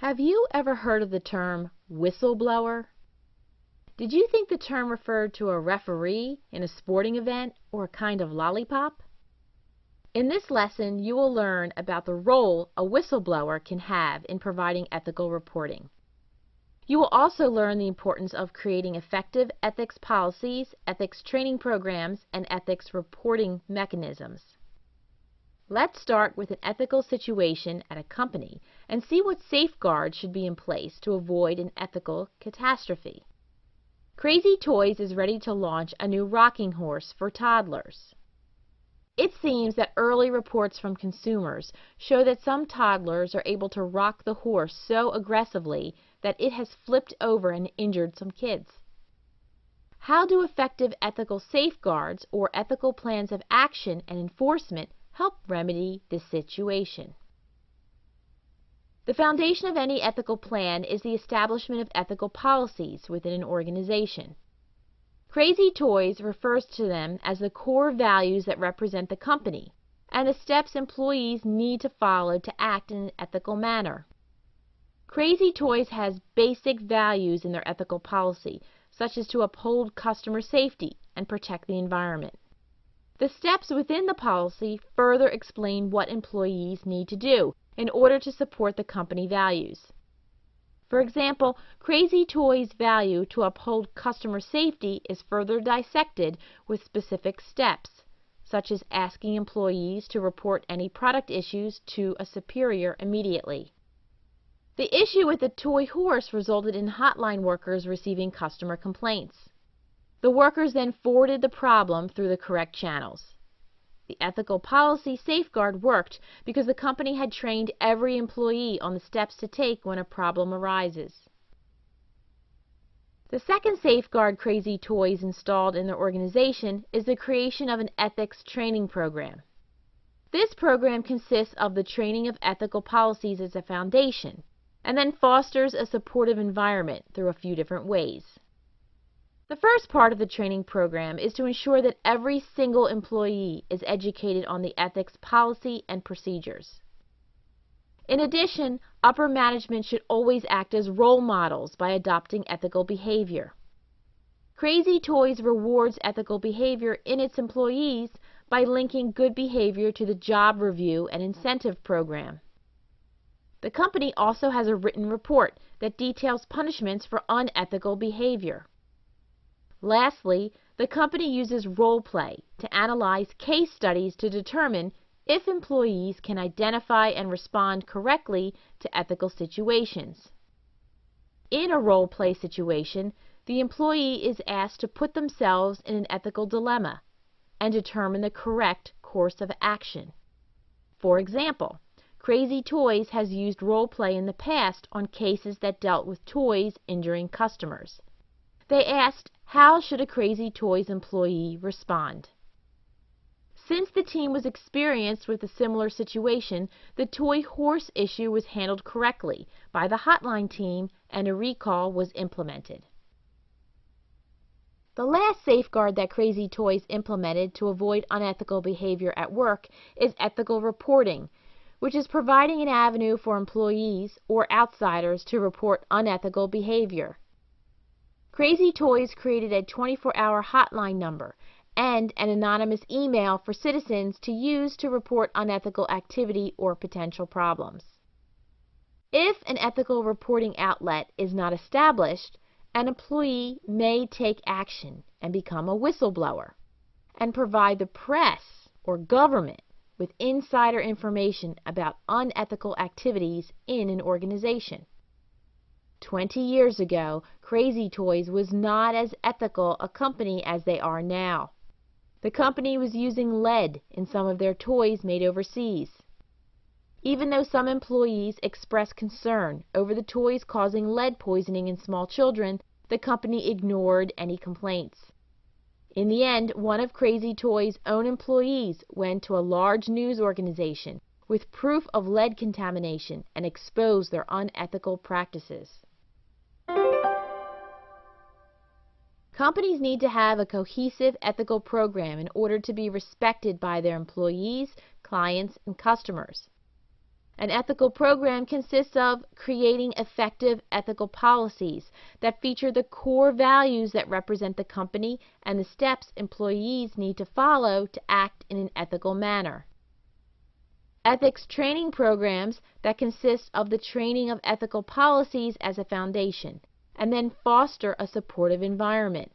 Have you ever heard of the term whistleblower? Did you think the term referred to a referee in a sporting event or a kind of lollipop? In this lesson, you will learn about the role a whistleblower can have in providing ethical reporting. You will also learn the importance of creating effective ethics policies, ethics training programs, and ethics reporting mechanisms. Let's start with an ethical situation at a company and see what safeguards should be in place to avoid an ethical catastrophe. Crazy Toys is ready to launch a new rocking horse for toddlers. It seems that early reports from consumers show that some toddlers are able to rock the horse so aggressively that it has flipped over and injured some kids. How do effective ethical safeguards or ethical plans of action and enforcement help remedy this situation? The foundation of any ethical plan is the establishment of ethical policies within an organization. Crazy Toys refers to them as the core values that represent the company and the steps employees need to follow to act in an ethical manner. Crazy Toys has basic values in their ethical policy, such as to uphold customer safety and protect the environment. The steps within the policy further explain what employees need to do in order to support the company values. For example, Crazy Toys' value to uphold customer safety is further dissected with specific steps, such as asking employees to report any product issues to a superior immediately. The issue with the toy horse resulted in hotline workers receiving customer complaints. The workers then forwarded the problem through the correct channels. The ethical policy safeguard worked because the company had trained every employee on the steps to take when a problem arises. The second safeguard Crazy Toys installed in their organization is the creation of an ethics training program. This program consists of the training of ethical policies as a foundation, and then fosters a supportive environment through a few different ways. The first part of the training program is to ensure that every single employee is educated on the ethics policy and procedures. In addition, upper management should always act as role models by adopting ethical behavior. Crazy Toys rewards ethical behavior in its employees by linking good behavior to the job review and incentive program. The company also has a written report that details punishments for unethical behavior. Lastly, the company uses role play to analyze case studies to determine if employees can identify and respond correctly to ethical situations. In a role play situation, the employee is asked to put themselves in an ethical dilemma and determine the correct course of action. For example, Crazy Toys has used role play in the past on cases that dealt with toys injuring customers. They asked, how should a Crazy Toys employee respond? Since the team was experienced with a similar situation, the toy horse issue was handled correctly by the hotline team and a recall was implemented. The last safeguard that Crazy Toys implemented to avoid unethical behavior at work is ethical reporting, which is providing an avenue for employees or outsiders to report unethical behavior. Crazy Toys created a 24-hour hotline number and an anonymous email for citizens to use to report unethical activity or potential problems. If an ethical reporting outlet is not established, an employee may take action and become a whistleblower and provide the press or government with insider information about unethical activities in an organization. 20 years ago, Crazy Toys was not as ethical a company as they are now. The company was using lead in some of their toys made overseas. Even though some employees expressed concern over the toys causing lead poisoning in small children, the company ignored any complaints. In the end, one of Crazy Toys' own employees went to a large news organization with proof of lead contamination and exposed their unethical practices. Companies need to have a cohesive ethical program in order to be respected by their employees, clients, and customers. An ethical program consists of creating effective ethical policies that feature the core values that represent the company and the steps employees need to follow to act in an ethical manner. Ethics training programs that consist of the training of ethical policies as a foundation, and then foster a supportive environment.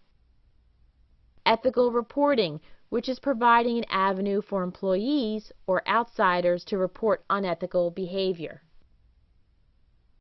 Ethical reporting, which is providing an avenue for employees or outsiders to report unethical behavior.